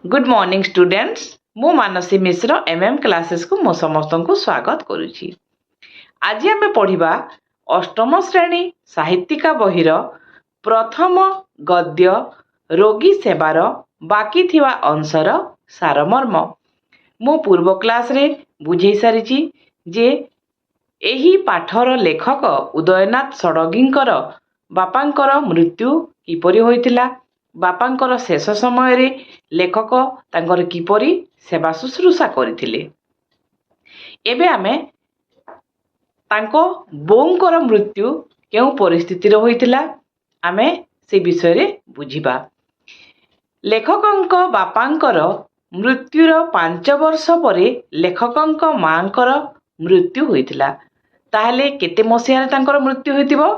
Good morning students मु मानसी मिश्र MM classes को मो समस्त को स्वागत करुछि। आज आम पढ़िबा अष्टम श्रेणी साहित्यिका बहिर प्रथम गद्य रोगी सेवार बाकी थिवा अंशर सारमर्म। मु पूर्व क्लास रे बुझे सारिछि जे एही पाठर लेखक उदयनाथ षडंगीकर बापांकर मृत्यु किपरि होइतिला, बापांकर शेष समय रे लेखक तांकर किपरि सेवा शुश्रूषा करथिले। एबे आमे तांको बोंकर मृत्यु केउ परिस्थिति रे होइतिला आमे से विषय रे बुझिबा। लेखकंक बापांकर मृत्युर 5 वर्ष परे लेखकंक मांकर मृत्यु होइतिला। ताहले केते मसिया रे तांकर मृत्यु होइतिबो?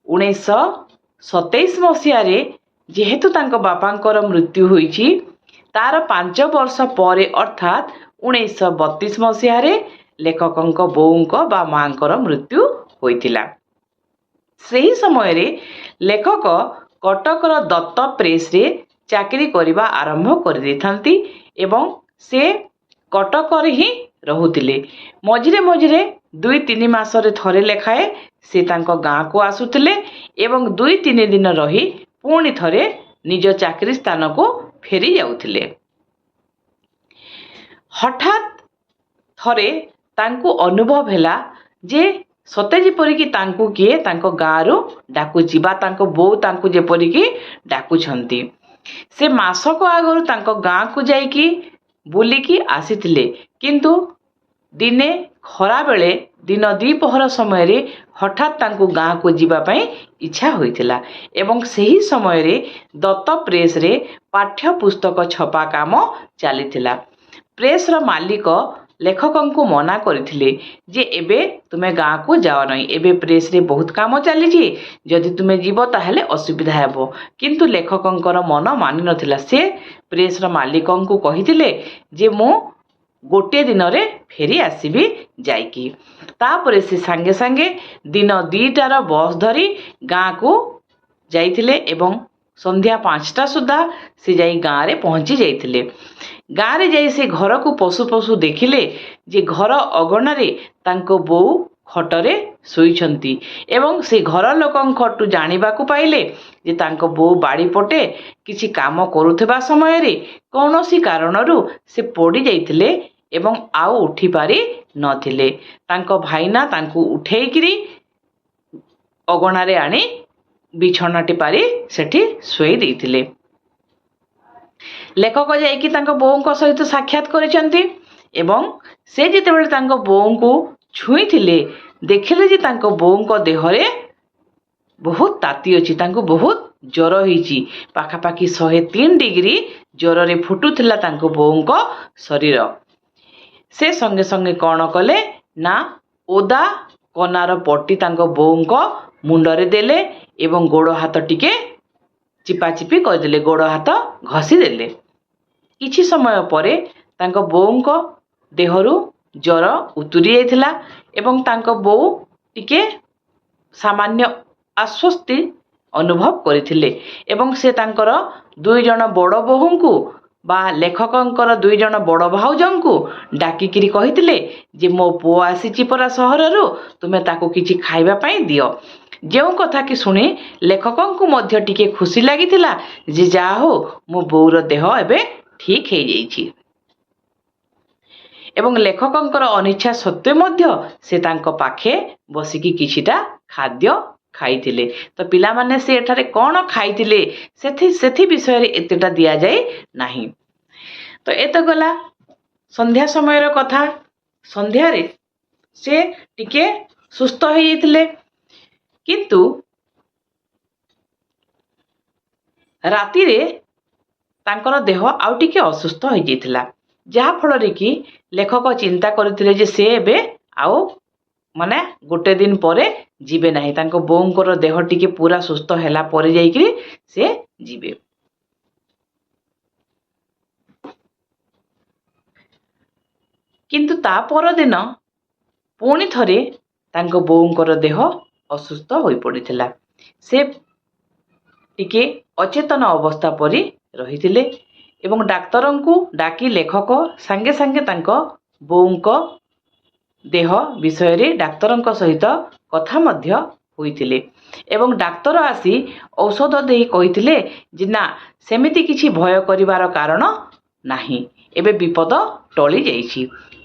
1927 मसिया रे जेहेतु तांको बापांकर मृत्यु होइछि तार 5 वर्ष परे अर्थात 1932 मसिया रे लेखकंक बोउंक बा मांकर मृत्यु होइतिला। सेही समय रे लेखक कटकर दत्त प्रेस रे चाकरी करिबा आरंभ कर दैथांती एवं से कटकर ही रहुतिले। मझिरे मझिरे 2-3 मासरे थरे लेखाए से तांको गाँ को आसुतिले एवं 2-3 दिन रही पुणी थरे निज चाकरी स्थान को फेरी जाउथिले। हठात थरे तांको अनुभव हैला जे सते जेपरि कि तांको किए तांको गाँरु डाकुची बा तांको बो तांको जेपरि कि डाकुछंती। से मासक आगरु तांको गाँ को जाइकी बुलिकी आसीथिले, किंतु दिने खरा बेले दिन द्विपहर समय रे हठात तांको गाँ को जीवा पई इच्छा होइथिला एवं सही समय रे दत्त प्रेस रे पाठ्य पुस्तक छपा काम चलीथिला। प्रेस रो मालिक लेखकन को मना करथिले जे एबे तुमे गाँ को जाओ नहीं, एबे प्रेस रे बहुत काम चलीछि, जदि तुमे जीवो ताहेले असुविधा हेबो। किंतु लेखकंकर मन मानि नथिला। से प्रेस रो मालिकन को कहिथिले जे मु गोटे दिन रे फेरी आसीबी जाइकी। तापरे से संगे संगे दिन 2टार बस धरी गाँ को जाइथिले एवं संध्या 5टा सुधा से जाई गाँ रे पहुंची जाइथिले। गाँ रे जाई से घर को पशु पशु देखिले जे घर अगणा रे तांको बोउ खटरे सोईछंती एवं से घर लोकंखटु जानिबा को पाइले जे तांको बोउ बाड़ी पटे किछि काम करुथबा समय रे कौनसी कारणरू से पड़ी जाइथिले एवं आउ उठी पारि नथिले। तांको भाईना तांको उठेइकिरी अगणा रे आनी बिछणाटी पारि सेठी सोई देइथिले। लेखक जाइकी तांको बोउंको सहित साक्षात करिसंती एवं से जेतेबेले तांको बोउंको छुईथिले देखिले जे तांको बोउंको देहरे बहुत ताती अछि, तांको बहुत ज्वर होईछि। पाखापाखि 103 डिग्री ज्वर रे फुटुथिला तांको बोउंको शरीर। से संगे संगे कौन कले ना ओदा कनार पट्टी तांको बोउंको मुंडरे देले एवं गोड़ हाथ टिके चिपा चिपी करदेले, गोड़ हाथ घसी देले। किछि समय परे तांको बोउंको देहरु ज्वर उतुरी जाइथिला एवं तांको बोउ टिके सामान्य आश्वस्ति अनुभव करथिले एवं से तांकर 2 जण बड़ बोहूंकु बा लेखकंकर 2 जण बड़ भाउजंकु डाकिकिरी कहिथिले जे मो पो आसीची परा सहररु, तुमे ताको किछि खाइबा पई दियो। जेउ कथा कि सुनी लेखकंकु मध्य टिके खुशी लागिथिला जे जा हो मो बोउर देह एबे ठीक हे जाइछि एवं लेखकंकर अनिच्छा सत्वे मध्य से तांको पाखे बसिकी किछिटा खाद्य खाइथिले। तो पिला माने से एठारे कोन खाइथिले सेथि विषय रे एतेटा दिया जाय नाही। तो एतो गला संध्या समय रो कथा। संध्या रे से टिके सुस्त हो जाइथिले, किंतु राति रे तांकर देह आउ टिके असुस्थ हो जाइथिला, जहा फल रे कि लेखक चिंता करथिले जे से एबे आउ माने गोटे दिन परे जीवे नाही, तांको बोउंकर देह टिके पूरा सुस्थ हैला परे जाइकरी से जीवे। किंतु ता पर दिन पुणी थरे तांको बोउंकर देह असुस्थ होई पड़िथिला। से टिके अचेतन अवस्था परी रहिथिले ଏବଂ ଡାକ୍ତରଙ୍କୁ ଡାକି ଲେଖକ ସାଙ୍ଗେ ସାଙ୍ଗେ ତାଙ୍କ ବୋଉଙ୍କ ଦେହ ବିଷୟରେ ଡାକ୍ତରଙ୍କ ସହିତ କଥା ମଧ୍ୟ ହୋଇଥିଲେ ଏବଂ ଡାକ୍ତର ଆସି ଔଷଧ ଦେଇ କହିଥିଲେ ଯେ ନା ସେମିତି କିଛି ଭୟ କରିବାର କାରଣ ନାହିଁ, ଏବେ ବିପଦ ଟଳି ଯାଇଛି।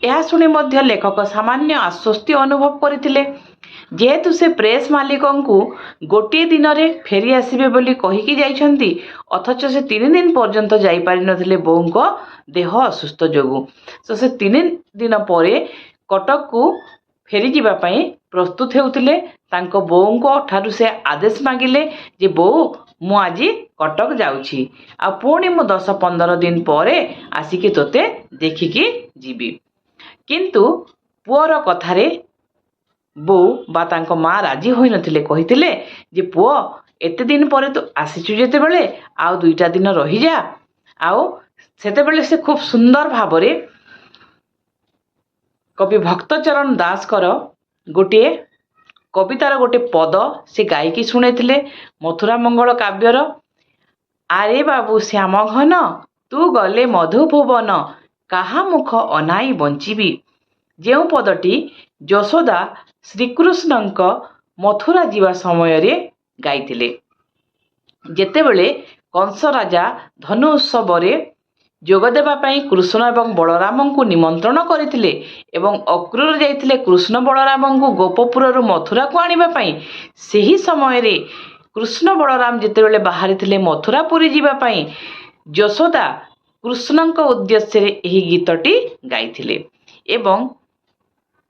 ଏହା ଶୁଣି ମଧ୍ୟ ଲେଖକ ସାମାନ୍ୟ ଆଶ୍ୱସ୍ତି ଅନୁଭବ କରିଥିଲେ। ଯେହେତୁ ସେ ପ୍ରେସ୍ ମାଲିକଙ୍କୁ ଗୋଟିଏ ଦିନରେ ଫେରି ଆସିବେ ବୋଲି କହିକି ଯାଇଛନ୍ତି, ଅଥଚ ସେ 3 ଦିନ ପର୍ଯ୍ୟନ୍ତ ଯାଇପାରିନଥିଲେ ବୋଉଙ୍କ ଦେହ ଅସୁସ୍ଥ ଯୋଗୁଁ। ତ ସେ 3 ଦିନ ପରେ କଟକକୁ ଫେରିଯିବା ପାଇଁ ପ୍ରସ୍ତୁତ ହେଉଥିଲେ। ତାଙ୍କ ବୋଉଙ୍କ ଠାରୁ ସେ ଆଦେଶ ମାଗିଲେ ଯେ ବୋଉ, ମୁଁ ଆଜି କଟକ ଯାଉଛି, ଆଉ ପୁଣି ମୁଁ 10-15 ଦିନ ପରେ ଆସିକି ତୋତେ ଦେଖିକି ଯିବି। କିନ୍ତୁ ପୁଅର କଥାରେ ବୋଉ ବା ତାଙ୍କ ମା ରାଜି ହୋଇନଥିଲେ। କହିଥିଲେ ଯେ ପୁଅ, ଏତେ ଦିନ ପରେ ତୁ ଆସିଛୁ ଯେତେବେଳେ ଆଉ 2ଟା ଦିନ ରହିଯା। ଆଉ ସେତେବେଳେ ସେ ଖୁବ୍ ସୁନ୍ଦର ଭାବରେ କବି ଭକ୍ତଚରଣ ଦାସଙ୍କର ଗୋଟିଏ କବିତାର ଗୋଟେ ପଦ ସେ ଗାଇକି ଶୁଣେଇଥିଲେ ମଥୁରା ମଙ୍ଗଳ କାବ୍ୟର। ଆରେ ବାବୁ ଶ୍ୟାମ ଘନ, ତୁ ଗଲେ ମଧୁଭୁବନ, କାହା ମୁଖ ଅନାଇ ବଞ୍ଚିବି। ଯେଉଁ ପଦଟି ଯଶୋଦା ଶ୍ରୀକୃଷ୍ଣଙ୍କ ମଥୁରା ଯିବା ସମୟରେ ଗାଇଥିଲେ। ଯେତେବେଳେ କଂସ ରାଜା ଧନୁ ଉତ୍ସବରେ ଯୋଗ ଦେବା ପାଇଁ କୃଷ୍ଣ ଏବଂ ବଳରାମଙ୍କୁ ନିମନ୍ତ୍ରଣ କରିଥିଲେ ଏବଂ ଅକ୍ରୂର ଯାଇଥିଲେ କୃଷ୍ଣ ବଳରାମଙ୍କୁ ଗୋପପୁରରୁ ମଥୁରାକୁ ଆଣିବା ପାଇଁ, ସେହି ସମୟରେ କୃଷ୍ଣ ବଳରାମ ଯେତେବେଳେ ବାହାରିଥିଲେ ମଥୁରାପୁରୀ ଯିବା ପାଇଁ, ଯଶୋଦା କୃଷ୍ଣଙ୍କ ଉଦ୍ଦେଶ୍ୟରେ ଏହି ଗୀତଟି ଗାଇଥିଲେ। ଏବଂ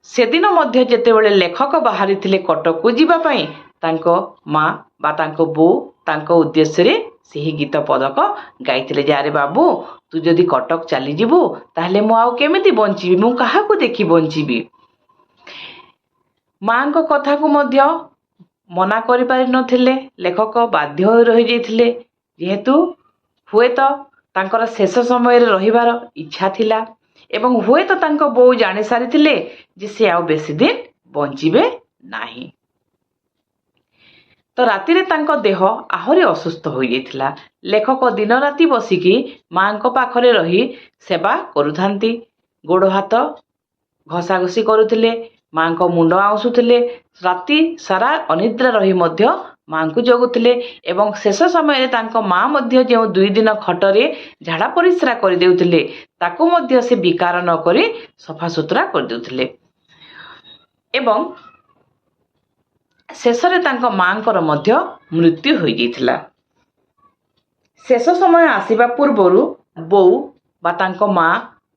ସେଦିନ ମଧ୍ୟ ଯେତେବେଳେ ଲେଖକ ବାହାରିଥିଲେ କଟକକୁ ଯିବା ପାଇଁ, ତାଙ୍କ ମା ବା ତାଙ୍କ ବୋଉ ତାଙ୍କ ଉଦ୍ଦେଶ୍ୟରେ ସେହି ଗୀତ ପଦକ ଗାଇଥିଲେ ଯେ ଆରେ ବାବୁ, ତୁ ଯଦି କଟକ ଚାଲିଯିବୁ ତାହେଲେ ମୁଁ ଆଉ କେମିତି ବଞ୍ଚିବି, ମୁଁ କାହାକୁ ଦେଖି ବଞ୍ଚିବି। ମାଙ୍କ କଥାକୁ ମଧ୍ୟ ମନା କରିପାରିନଥିଲେ। ଲେଖକ ବାଧ୍ୟ ହୋଇ ରହିଯାଇଥିଲେ, ଯେହେତୁ ହୁଏତ ତାଙ୍କର ଶେଷ ସମୟରେ ରହିବାର ଇଚ୍ଛା ଥିଲା ଏବଂ ହୁଏତ ତାଙ୍କ ବୋଉ ଜାଣିସାରିଥିଲେ ଯେ ସେ ଆଉ ବେଶୀ ଦିନ ବଞ୍ଚିବେ ନାହିଁ। ତ ରାତିରେ ତାଙ୍କ ଦେହ ଆହୁରି ଅସୁସ୍ଥ ହୋଇଯାଇଥିଲା। ଲେଖକ ଦିନ ରାତି ବସିକି ମାଙ୍କ ପାଖରେ ରହି ସେବା କରୁଥାନ୍ତି। ଗୋଡ଼ ହାତ ଘଷାଘଷି କରୁଥିଲେ, ମାଙ୍କ ମୁଣ୍ଡ ଆଉଁଶୁଥିଲେ, ରାତି ସାରା ଅନିଦ୍ରା ରହି ମଧ୍ୟ ମାଙ୍କୁ ଜଗୁଥିଲେ ଏବଂ ଶେଷ ସମୟରେ ତାଙ୍କ ମା ମଧ୍ୟ ଯେଉଁ 2 ଦିନ ଖଟରେ ଝାଡ଼ା ପରିସ୍ରା କରିଦେଉଥିଲେ, ତାକୁ ମଧ୍ୟ ସେ ବିକାର ନ କରି ସଫାସୁତୁରା କରିଦେଉଥିଲେ। ଏବଂ ଶେଷରେ ତାଙ୍କ ମାଙ୍କର ମଧ୍ୟ ମୃତ୍ୟୁ ହୋଇଯାଇଥିଲା। ଶେଷ ସମୟ ଆସିବା ପୂର୍ବରୁ ବୋଉ ବା ତାଙ୍କ ମା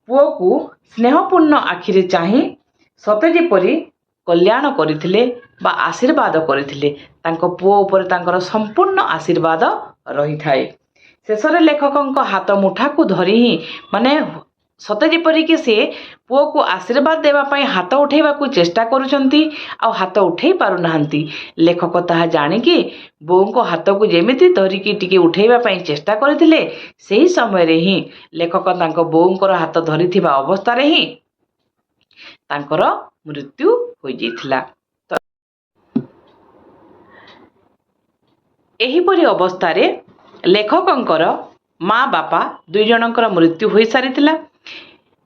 ପୁଅକୁ ସ୍ନେହପୂର୍ଣ୍ଣ ଆଖିରେ ଚାହିଁ ସତେ ଯେପରି କଲ୍ୟାଣ କରିଥିଲେ ବା ଆଶୀର୍ବାଦ କରିଥିଲେ। ତାଙ୍କ ପୁଅ ଉପରେ ତାଙ୍କର ସମ୍ପୂର୍ଣ୍ଣ ଆଶୀର୍ବାଦ ରହିଥାଏ। ଶେଷରେ ଲେଖକଙ୍କ ହାତ ମୁଠାକୁ ଧରି ହିଁ ମାନେ ସତେ ଯେପରିକି ସେ ପୁଅକୁ ଆଶୀର୍ବାଦ ଦେବା ପାଇଁ ହାତ ଉଠାଇବାକୁ ଚେଷ୍ଟା କରୁଛନ୍ତି, ଆଉ ହାତ ଉଠାଇ ପାରୁନାହାନ୍ତି। ଲେଖକ ତାହା ଜାଣିକି ବୋଉଙ୍କ ହାତକୁ ଯେମିତି ଧରିକି ଟିକେ ଉଠାଇବା ପାଇଁ ଚେଷ୍ଟା କରିଥିଲେ, ସେହି ସମୟରେ ହିଁ ଲେଖକ ତାଙ୍କ ବୋଉଙ୍କର ହାତ ଧରିଥିବା ଅବସ୍ଥାରେ ହିଁ ତାଙ୍କର ମୃତ୍ୟୁ ହୋଇଯାଇଥିଲା। ଏହିପରି ଅବସ୍ଥାରେ ଲେଖକଙ୍କର ମା ବାପା 2 ଜଣଙ୍କର ମୃତ୍ୟୁ ହୋଇସାରିଥିଲା।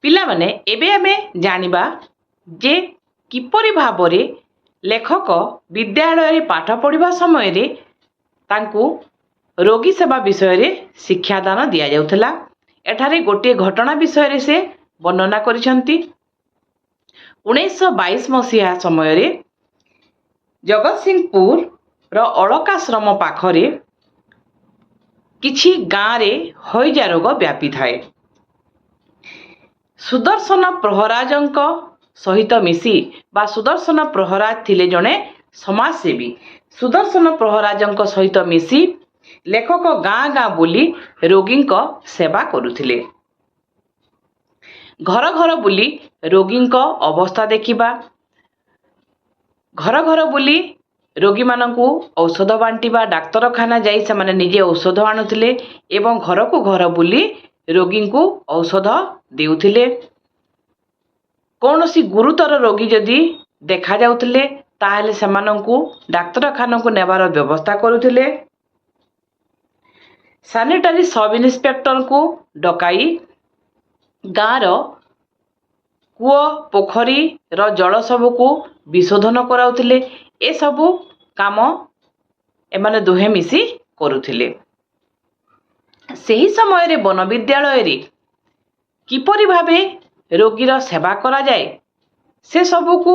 ପିଲାମାନେ, ଏବେ ଆମେ ଜାଣିବା ଯେ କିପରି ଭାବରେ ଲେଖକ ବିଦ୍ୟାଳୟରେ ପାଠ ପଢ଼ିବା ସମୟରେ ତାଙ୍କୁ ରୋଗୀ ସେବା ବିଷୟରେ ଶିକ୍ଷାଦାନ ଦିଆଯାଉଥିଲା। ଏଠାରେ ଗୋଟିଏ ଘଟଣା ବିଷୟରେ ସେ ବର୍ଣ୍ଣନା କରିଛନ୍ତି। 1922 ମସିହା ସମୟରେ ଜଗତସିଂହପୁରର ଅଳକାଶ୍ରମ ପାଖରେ କିଛି ଗାଁରେ ହଇଜା ରୋଗ ବ୍ୟାପିଥାଏ। ସୁଦର୍ଶନ ପ୍ରହରାଜଙ୍କ ସହିତ ମିଶି ବା ସୁଦର୍ଶନ ପ୍ରହରାଜ ଥିଲେ ଜଣେ ସମାଜସେବୀ। ସୁଦର୍ଶନ ପ୍ରହରାଜଙ୍କ ସହିତ ମିଶି ଲେଖକ ଗାଁ ଗାଁ ବୁଲି ରୋଗୀଙ୍କ ସେବା କରୁଥିଲେ। ଘର ଘର ବୁଲି ରୋଗୀଙ୍କ ଅବସ୍ଥା ଦେଖିବା, ଘର ଘର ବୁଲି ରୋଗୀମାନଙ୍କୁ ଔଷଧ ବାଣ୍ଟିବା, ଡାକ୍ତରଖାନା ଯାଇ ସେମାନେ ନିଜେ ଔଷଧ ଆଣୁଥିଲେ ଏବଂ ଘରକୁ ଘର ବୁଲି ରୋଗୀଙ୍କୁ ଔଷଧ ଦେଉଥିଲେ। କୌଣସି ଗୁରୁତର ରୋଗୀ ଯଦି ଦେଖାଯାଉଥିଲେ ତାହେଲେ ସେମାନଙ୍କୁ ଡାକ୍ତରଖାନାକୁ ନେବାର ବ୍ୟବସ୍ଥା କରୁଥିଲେ। ସାନିଟାରୀ ସବ୍ ଇନ୍ସପେକ୍ଟରଙ୍କୁ ଡକାଇ ଗାଁର କୂଅ ପୋଖରୀର ଜଳ ସବୁକୁ ବିଶୋଧନ କରାଉଥିଲେ। ଏସବୁ କାମ ଏମାନେ ଦୁହେଁ ମିଶି କରୁଥିଲେ। ସେହି ସମୟରେ ବନ ବିଦ୍ୟାଳୟରେ କିପରି ଭାବେ ରୋଗୀର ସେବା କରାଯାଏ ସେ ସବୁକୁ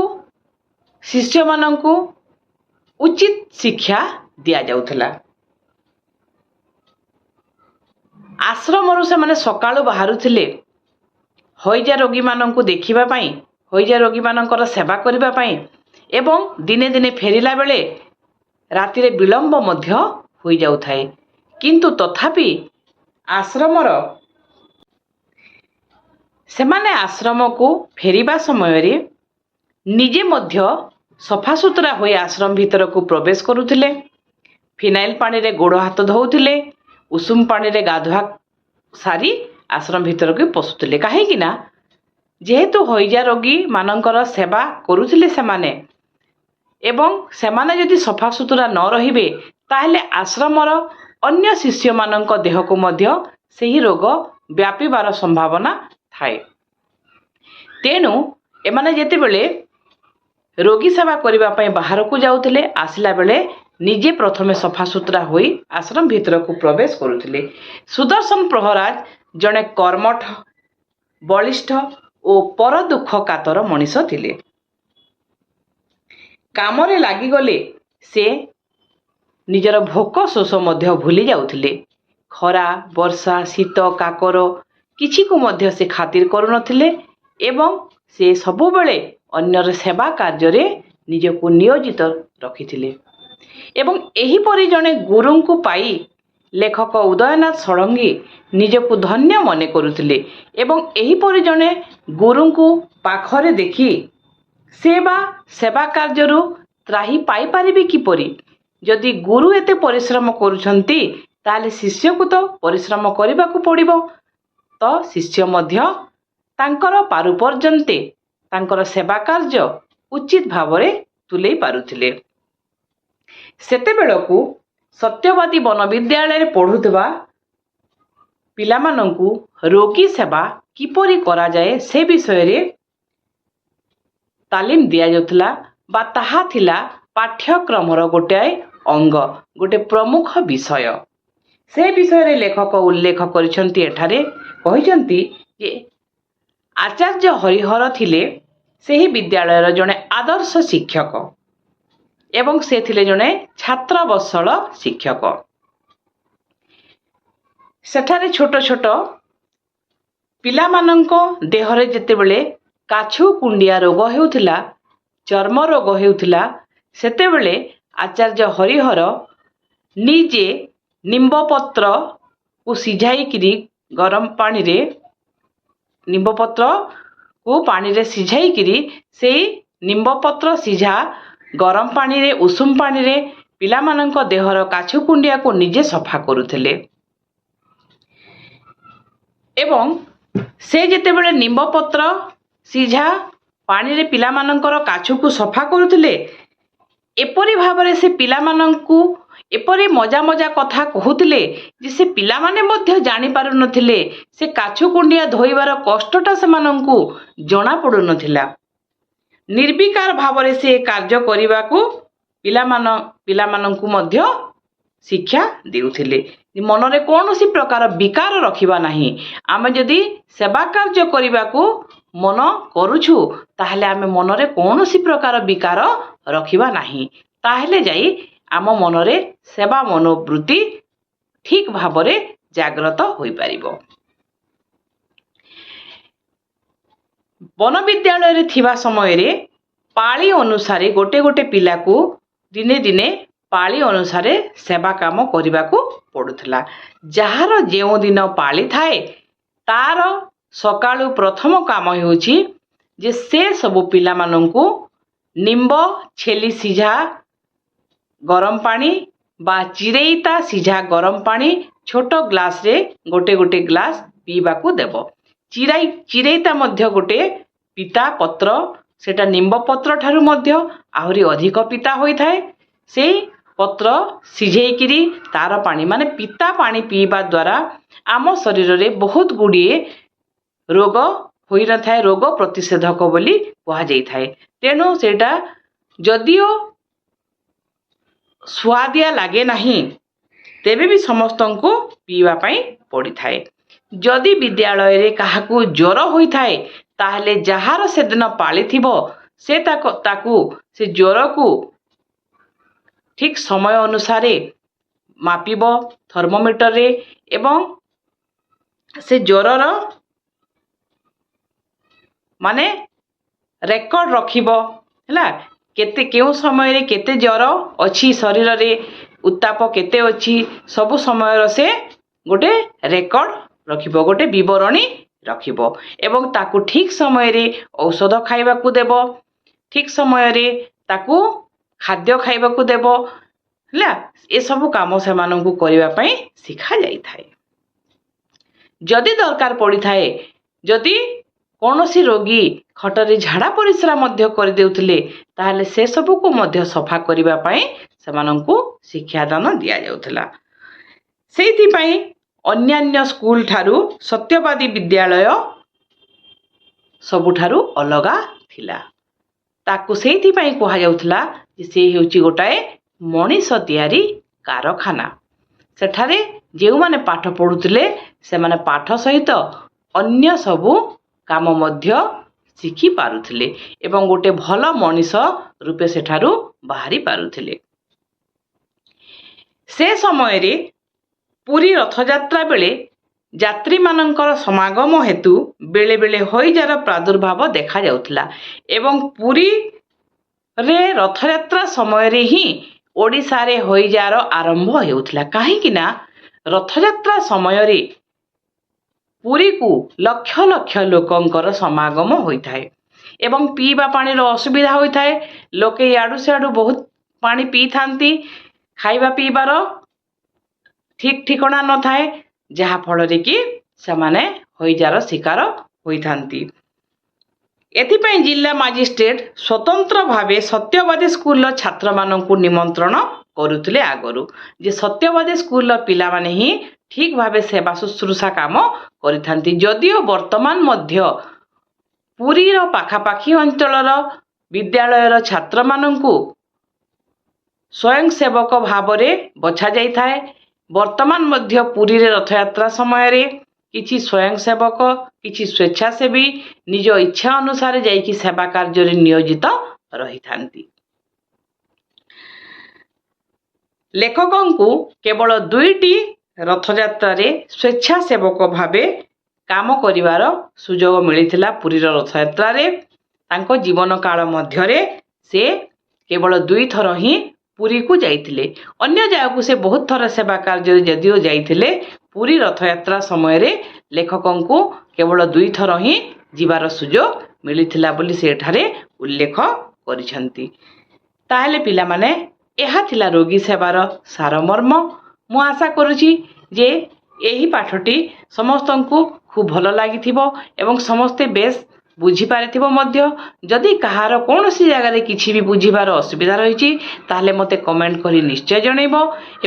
ଶିଷ୍ୟମାନଙ୍କୁ ଉଚିତ ଶିକ୍ଷା ଦିଆଯାଉଥିଲା। ଆଶ୍ରମରୁ ସେମାନେ ସକାଳୁ ବାହାରୁଥିଲେ ହଇଜା ରୋଗୀମାନଙ୍କୁ ଦେଖିବା ପାଇଁ, ହଇଜା ରୋଗୀମାନଙ୍କର ସେବା କରିବା ପାଇଁ ଏବଂ ଦିନେ ଦିନେ ଫେରିଲା ବେଳେ ରାତିରେ ବିଳମ୍ବ ମଧ୍ୟ ହୋଇଯାଉଥାଏ। କିନ୍ତୁ ତଥାପି ସେମାନେ ଆଶ୍ରମକୁ ଫେରିବା ସମୟରେ ନିଜେ ମଧ୍ୟ ସଫାସୁତୁରା ହୋଇ ଆଶ୍ରମ ଭିତରକୁ ପ୍ରବେଶ କରୁଥିଲେ। ଫିନାଇଲ ପାଣିରେ ଗୋଡ଼ ହାତ ଧୋଉଥିଲେ, ଉଷୁମ ପାଣିରେ ଗାଧୁଆ ସାରି ଆଶ୍ରମ ଭିତରକୁ ପଶୁଥିଲେ। କାହିଁକି ନା ଯେହେତୁ ହଇଜା ରୋଗୀମାନଙ୍କର ସେବା କରୁଥିଲେ ସେମାନେ ଏବଂ ସେମାନେ ଯଦି ସଫାସୁତୁରା ନ ରହିବେ ତାହେଲେ ଆଶ୍ରମର ଅନ୍ୟ ଶିଷ୍ୟମାନଙ୍କ ଦେହକୁ ମଧ୍ୟ ସେହି ରୋଗ ବ୍ୟାପିବାର ସମ୍ଭାବନା ଥାଏ। ତେଣୁ ଏମାନେ ଯେତେବେଳେ ରୋଗୀ ସେବା କରିବା ପାଇଁ ବାହାରକୁ ଯାଉଥିଲେ ଆସିଲା ବେଳେ ନିଜେ ପ୍ରଥମେ ସଫାସୁତୁରା ହୋଇ ଆଶ୍ରମ ଭିତରକୁ ପ୍ରବେଶ କରୁଥିଲେ। ସୁଦର୍ଶନ ପ୍ରହରାଜ ଜଣେ କର୍ମଠ, ବଳିଷ୍ଠ ଓ ପର ଦୁଃଖ କାତର ମଣିଷ ଥିଲେ। କାମରେ ଲାଗିଗଲେ ସେ ନିଜର ଭୋକ ଶୋଷ ମଧ୍ୟ ଭୁଲି ଯାଉଥିଲେ। ଖରା, ବର୍ଷା, ଶୀତ, କାକର କିଛିକୁ ମଧ୍ୟ ସେ ଖାତିର କରୁନଥିଲେ ଏବଂ ସେ ସବୁବେଳେ ଅନ୍ୟର ସେବା କାର୍ଯ୍ୟରେ ନିଜକୁ ନିୟୋଜିତ ରଖିଥିଲେ। ଏବଂ ଏହିପରି ଜଣେ ଗୁରୁଙ୍କୁ ପାଇ ଲେଖକ ଉଦୟନାଥ ଷଡ଼ଙ୍ଗୀ ନିଜକୁ ଧନ୍ୟ ମନେ କରୁଥିଲେ ଏବଂ ଏହିପରି ଜଣେ ଗୁରୁଙ୍କୁ ପାଖରେ ଦେଖି ସେ ବା ସେବା କାର୍ଯ୍ୟରୁ ତ୍ରାହି ପାଇପାରିବେ କିପରି? ଯଦି ଗୁରୁ ଏତେ ପରିଶ୍ରମ କରୁଛନ୍ତି ତାହେଲେ ଶିଷ୍ୟକୁ ତ ପରିଶ୍ରମ କରିବାକୁ ପଡ଼ିବ। ତ ଶିଷ୍ୟ ମଧ୍ୟ ତାଙ୍କର ପାରୁପର୍ଯ୍ୟନ୍ତେ ତାଙ୍କର ସେବା କାର୍ଯ୍ୟ ଉଚିତ ଭାବରେ ତୁଲେଇ ପାରୁଥିଲେ। ସେତେବେଳକୁ ସତ୍ୟବାଦୀ ବନ ବିଦ୍ୟାଳୟରେ ପଢ଼ୁଥିବା ପିଲାମାନଙ୍କୁ ରୋଗୀ ସେବା କିପରି କରାଯାଏ ସେ ବିଷୟରେ ତାଲିମ ଦିଆଯାଉଥିଲା ବା ତାହା ଥିଲା ପାଠ୍ୟକ୍ରମର ଗୋଟାଏ ଅଙ୍ଗ, ଗୋଟେ ପ୍ରମୁଖ ବିଷୟ। ସେ ବିଷୟରେ ଲେଖକ ଉଲ୍ଲେଖ କରିଛନ୍ତି। ଏଠାରେ କହିଛନ୍ତି ଯେ ଆଚାର୍ଯ୍ୟ ହରିହର ଥିଲେ ସେହି ବିଦ୍ୟାଳୟର ଜଣେ ଆଦର୍ଶ ଶିକ୍ଷକ ଏବଂ ସେ ଥିଲେ ଜଣେ ଛାତ୍ରବତ୍ସଳ ଶିକ୍ଷକ। ସେଠାରେ ଛୋଟ ଛୋଟ ପିଲାମାନଙ୍କ ଦେହରେ ଯେତେବେଳେ କାଛୁ କୁଣ୍ଡିଆ ରୋଗ ହେଉଥିଲା, ଚର୍ମ ରୋଗ ହେଉଥିଲା, ସେତେବେଳେ ଆଚାର୍ଯ୍ୟ ହରିହର ନିଜେ ନିମ୍ବପତ୍ରକୁ ସିଝାଇକିରି ଗରମ ପାଣିରେ ପାଣିରେ ସିଝାଇକିରି ସେଇ ନିମ୍ବପତ୍ର ସିଝା ଗରମ ପାଣିରେ ଉଷୁମ ପାଣିରେ ପିଲାମାନଙ୍କ ଦେହର କାଛୁ କୁଣ୍ଡିଆକୁ ନିଜେ ସଫା କରୁଥିଲେ ଏବଂ ସେ ଯେତେବେଳେ ନିମ୍ବପତ୍ର ସିଝା ପାଣିରେ ପିଲାମାନଙ୍କର କାଛୁକୁ ସଫା କରୁଥିଲେ ଏପରି ଭାବରେ ସେ ପିଲାମାନଙ୍କୁ ଏପରି ମଜା ମଜା କଥା କହୁଥିଲେ ଯେ ସେ ପିଲାମାନେ ମଧ୍ୟ ଜାଣିପାରୁନଥିଲେ ସେ କାଛୁ କୁଣ୍ଡିଆ ଧୋଇବାର କଷ୍ଟଟା ସେମାନଙ୍କୁ ଜଣାପଡ଼ୁନଥିଲା। ନିର୍ବିକାର ଭାବରେ ସେ କାର୍ଯ୍ୟ କରିବାକୁ ପିଲାମାନଙ୍କୁ ମଧ୍ୟ ଶିକ୍ଷା ଦେଉଥିଲେ। ମନରେ କୌଣସି ପ୍ରକାର ବିକାର ରଖିବା ନାହିଁ। ଆମେ ଯଦି ସେବା କାର୍ଯ୍ୟ କରିବାକୁ ମନ କରୁଛୁ ତାହେଲେ ଆମେ ମନରେ କୌଣସି ପ୍ରକାର ବିକାର ରଖିବା ନାହିଁ। ତାହେଲେ ଯାଇ ଆମ ମନରେ ସେବା ମନୋବୃତ୍ତି ଠିକ ଭାବରେ ଜାଗ୍ରତ ହୋଇପାରିବ। ବନ ବିଦ୍ୟାଳୟରେ ଥିବା ସମୟରେ ପାଳି ଅନୁସାରେ ଗୋଟେ ଗୋଟେ ପିଲାକୁ ଦିନେ ଦିନେ ପାଳି ଅନୁସାରେ ସେବା କାମ କରିବାକୁ ପଡ଼ୁଥିଲା। ଯାହାର ଯେଉଁ ଦିନ ପାଳି ଥାଏ ତାର ସକାଳୁ ପ୍ରଥମ କାମ ହେଉଛି ଯେ ସେ ସବୁ ପିଲାମାନଙ୍କୁ ନିମ୍ବ ଛେଲି ସିଝା ଗରମ ପାଣି ବା ଚିରେଇତା ସିଝା ଗରମ ପାଣି ଛୋଟ ଗ୍ଲାସରେ ଗୋଟେ ଗୋଟେ ଗ୍ଲାସ ପିଇବାକୁ ଦେବ। ଚିରେଇତା ମଧ୍ୟ ଗୋଟେ ପିତା ପତ୍ର, ସେଟା ନିମ୍ବ ପତ୍ର ଠାରୁ ମଧ୍ୟ ଆହୁରି ଅଧିକ ପିତା ହୋଇଥାଏ। ସେଇ ପତ୍ର ସିଝେଇକିରି ତାର ପାଣି ମାନେ ପିତା ପାଣି ପିଇବା ଦ୍ୱାରା ଆମ ଶରୀରରେ ବହୁତ ଗୁଡ଼ିଏ ରୋଗ ହୋଇନଥାଏ, ରୋଗ ପ୍ରତିଷେଧକ ବୋଲି କୁହାଯାଇଥାଏ। ତେଣୁ ସେଇଟା ଯଦିଓ ସୁଆଦିଆ ଲାଗେ ନାହିଁ, ତେବେ ବି ସମସ୍ତଙ୍କୁ ପିଇବା ପାଇଁ ପଡ଼ିଥାଏ। ଯଦି ବିଦ୍ୟାଳୟରେ କାହାକୁ ଜ୍ୱର ହୋଇଥାଏ, ତାହେଲେ ଯାହାର ସେଦିନ ପାଳିଥିବ ସେ ତାକୁ ସେ ଜ୍ୱରକୁ ଠିକ୍ ସମୟ ଅନୁସାରେ ମାପିବ ଥର୍ମୋମିଟରରେ ଏବଂ ସେ ଜ୍ୱରର ମାନେ ରେକର୍ଡ ରଖିବ ହେଲା। କେଉଁ ସମୟରେ କେତେ ଜ୍ୱର ଅଛି, ଶରୀରରେ ଉତ୍ତାପ କେତେ ଅଛି, ସବୁ ସମୟର ସେ ଗୋଟେ ରେକର୍ଡ ରଖିବ, ଗୋଟେ ବିବରଣୀ ରଖିବ ଏବଂ ତାକୁ ଠିକ୍ ସମୟରେ ଔଷଧ ଖାଇବାକୁ ଦେବ, ଠିକ୍ ସମୟରେ ତାକୁ ଖାଦ୍ୟ ଖାଇବାକୁ ଦେବ ହେଲା। ଏସବୁ କାମ ସେମାନଙ୍କୁ କରିବା ପାଇଁ ଶିଖାଯାଇଥାଏ। ଯଦି ଦରକାର ପଡ଼ିଥାଏ, ଯଦି କୌଣସି ରୋଗୀ ଖଟରେ ଝାଡ଼ା ପରିସ୍ରା ମଧ୍ୟ କରିଦେଉଥିଲେ, ତାହେଲେ ସେସବୁକୁ ମଧ୍ୟ ସଫା କରିବା ପାଇଁ ସେମାନଙ୍କୁ ଶିକ୍ଷାଦାନ ଦିଆଯାଉଥିଲା। ସେଇଥିପାଇଁ ଅନ୍ୟାନ୍ୟ ସ୍କୁଲ ଠାରୁ ସତ୍ୟବାଦୀ ବିଦ୍ୟାଳୟ ସବୁଠାରୁ ଅଲଗା ଥିଲା। ତାକୁ ସେଇଥିପାଇଁ କୁହାଯାଉଥିଲା ଯେ ସେ ହେଉଛି ଗୋଟାଏ ମଣିଷ ତିଆରି କାରଖାନା। ସେଠାରେ ଯେଉଁମାନେ ପାଠ ପଢ଼ୁଥିଲେ ସେମାନେ ପାଠ ସହିତ ଅନ୍ୟ ସବୁ କାମ ମଧ୍ୟ ଶିଖି ପାରୁଥିଲେ ଏବଂ ଗୋଟେ ଭଲ ମଣିଷ ରୂପେ ସେଠାରୁ ବାହାରି ପାରୁଥିଲେ। ସେ ସମୟରେ ପୁରୀ ରଥଯାତ୍ରା ବେଳେ ଯାତ୍ରୀମାନଙ୍କର ସମାଗମ ହେତୁ ବେଳେ ବେଳେ ହଇଜାର ପ୍ରାଦୁର୍ଭାବ ଦେଖାଯାଉଥିଲା ଏବଂ ପୁରୀରେ ରଥଯାତ୍ରା ସମୟରେ ହିଁ ଓଡ଼ିଶାରେ ହଇଜାର ଆରମ୍ଭ ହେଉଥିଲା। କାହିଁକି ନା ରଥଯାତ୍ରା ସମୟରେ ପୁରୀକୁ ଲକ୍ଷ ଲକ୍ଷ ଲୋକଙ୍କର ସମାଗମ ହୋଇଥାଏ ଏବଂ ପିଇବା ପାଣିର ଅସୁବିଧା ହୋଇଥାଏ। ଲୋକେ ଇଆଡ଼ୁ ସିଆଡ଼ୁ ବହୁତ ପାଣି ପିଇଥାନ୍ତି। ଖାଇବା ପିଇବାର ଠିକ୍ ଠିକଣା ନଥାଏ, ଯାହାଫଳରେ କି ସେମାନେ ହଇଜାର ଶିକାର ହୋଇଥାନ୍ତି। ଏଥିପାଇଁ ଜିଲ୍ଲା ମାଜିଷ୍ଟ୍ରେଟ ସ୍ୱତନ୍ତ୍ର ଭାବେ ସତ୍ୟବାଦୀ ସ୍କୁଲର ଛାତ୍ରମାନଙ୍କୁ ନିମନ୍ତ୍ରଣ କରୁଥିଲେ ଆଗରୁ, ଯେ ସତ୍ୟବାଦୀ ସ୍କୁଲର ପିଲାମାନେ ହିଁ ଠିକ୍ ଭାବେ ସେବା ଶୁଶ୍ରୂଷା କାମ କରିଥାନ୍ତି। ଯଦିଓ ବର୍ତ୍ତମାନ ମଧ୍ୟ ପୁରୀର ପାଖାପାଖି ଅଞ୍ଚଳର ବିଦ୍ୟାଳୟର ଛାତ୍ରମାନଙ୍କୁ ସ୍ୱୟଂସେବକ ଭାବରେ ବଛାଯାଇଥାଏ, ବର୍ତ୍ତମାନ ମଧ୍ୟ ପୁରୀରେ ରଥଯାତ୍ରା ସମୟରେ କିଛି ସ୍ୱୟଂସେବକ, କିଛି ସ୍ୱେଚ୍ଛାସେବୀ ନିଜ ଇଚ୍ଛା ଅନୁସାରେ ଯାଇକି ସେବା କାର୍ଯ୍ୟରେ ନିୟୋଜିତ ରହିଥାନ୍ତି। ଲେଖକଙ୍କୁ କେବଳ 2ଟି ରଥଯାତ୍ରାରେ ସ୍ୱେଚ୍ଛାସେବକ ଭାବେ କାମ କରିବାର ସୁଯୋଗ ମିଳିଥିଲା। ପୁରୀର ରଥଯାତ୍ରାରେ ତାଙ୍କ ଜୀବନ କାଳ ମଧ୍ୟରେ ସେ କେବଳ 2 ଥର ହିଁ ପୁରୀକୁ ଯାଇଥିଲେ। ଅନ୍ୟ ଜାଗାକୁ ସେ ବହୁତ ଥର ସେବା କାର୍ଯ୍ୟରେ ଯଦିଓ ଯାଇଥିଲେ, ପୁରୀ ରଥଯାତ୍ରା ସମୟରେ ଲେଖକଙ୍କୁ କେବଳ 2 ଥର ହିଁ ଯିବାର ସୁଯୋଗ ମିଳିଥିଲା ବୋଲି ସେଠାରେ ଉଲ୍ଲେଖ କରିଛନ୍ତି। ତାହେଲେ ପିଲାମାନେ, ଏହା ଥିଲା ରୋଗୀ ସେବାର ସାରମର୍ମ। ମୁଁ ଆଶା କରୁଛି ଯେ ଏହି ପାଠଟି ସମସ୍ତଙ୍କୁ ଖୁବ୍ ଭଲ ଲାଗିଥିବ ଏବଂ ସମସ୍ତେ ବେଶ ବୁଝିପାରିଥିବ ମଧ୍ୟ। ଯଦି କାହାର କୌଣସି ଜାଗାରେ କିଛି ବି ବୁଝିବାର ଅସୁବିଧା ରହିଛି, ତାହେଲେ ମୋତେ କମେଣ୍ଟ କରି ନିଶ୍ଚୟ ଜଣାଇବ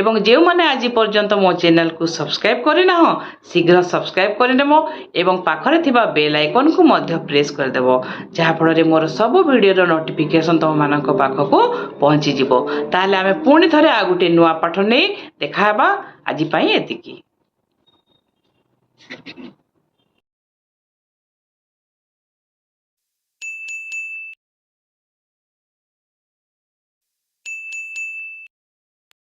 ଏବଂ ଯେଉଁମାନେ ଆଜି ପର୍ଯ୍ୟନ୍ତ ମୋ ଚ୍ୟାନେଲକୁ ସବସ୍କ୍ରାଇବ୍ କରିନାହଁ, ଶୀଘ୍ର ସବସ୍କ୍ରାଇବ୍ କରିନେବ ଏବଂ ପାଖରେ ଥିବା ବେଲ୍ ଆଇକନ୍କୁ ମଧ୍ୟ ପ୍ରେସ୍ କରିଦେବ, ଯାହାଫଳରେ ମୋର ସବୁ ଭିଡ଼ିଓର ନୋଟିଫିକେସନ୍ ତୁମମାନଙ୍କ ପାଖକୁ ପହଞ୍ଚିଯିବ। ତାହେଲେ ଆମେ ପୁଣି ଥରେ ଆଉ ଗୋଟେ ନୂଆ ପାଠ ନେଇ ଦେଖା ହେବା। ଆଜି ପାଇଁ ଏତିକି।